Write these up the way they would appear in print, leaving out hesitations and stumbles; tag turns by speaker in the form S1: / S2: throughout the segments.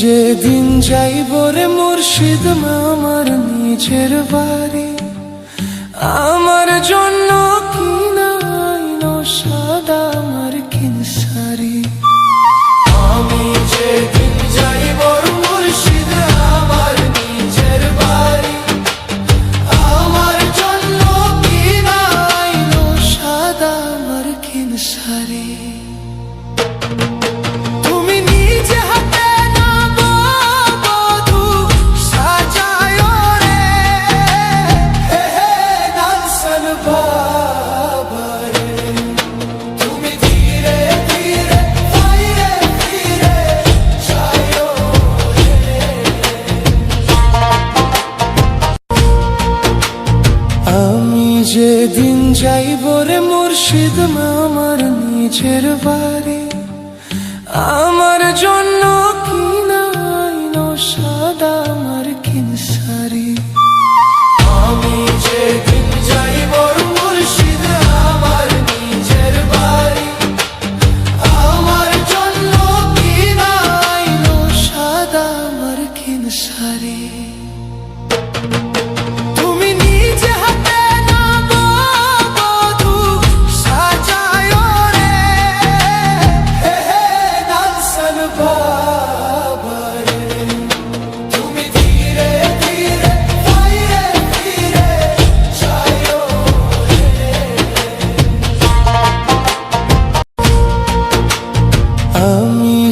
S1: যেদিন যাইব রে মুর্শিদ আমার নিজের বাড়ি, আমার জন্য কিনাইনো সাদা আমার কিনসারি। আমি যেদিন যাইব মুর্শিদ আমার নিজের বাড়ি, আমার জন্য কিনাইনো সাদা আমার কিনসারি। যেদিন যাইব রে মুর্শিদ আমার নিজের বাড়ি, আমার জন্য কিনাইনো সাদা আমার কিনসারি। আমি যেদিন যাইব মুর্শিদ আমার নিজের বাড়ি, আমার জন্য কিনাইনো সাদা আমার কিনসারি।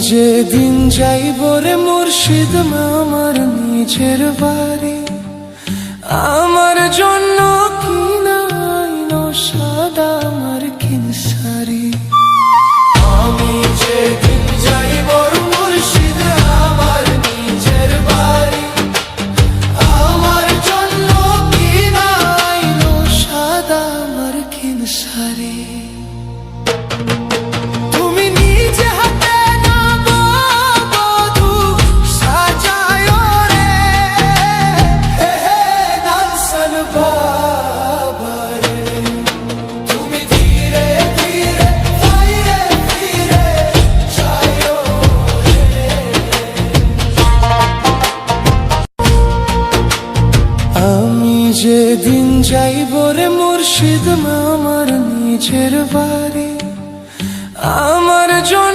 S1: যেদিন যাইব রে মুর্শিদ আমার নিজের বাড়ি, আমার জন্য কিনাইনো সাদা আমার কিনসারি। আমি যেদিন যাইব মুর্শিদ আমার নিজের বাড়ি, আমার জন্য কিনাইনো সাদা আমার কিনসারি। যেদিন যাইব রে মুর্শিদ আমার নিজের বাড়ি, আমার জন্য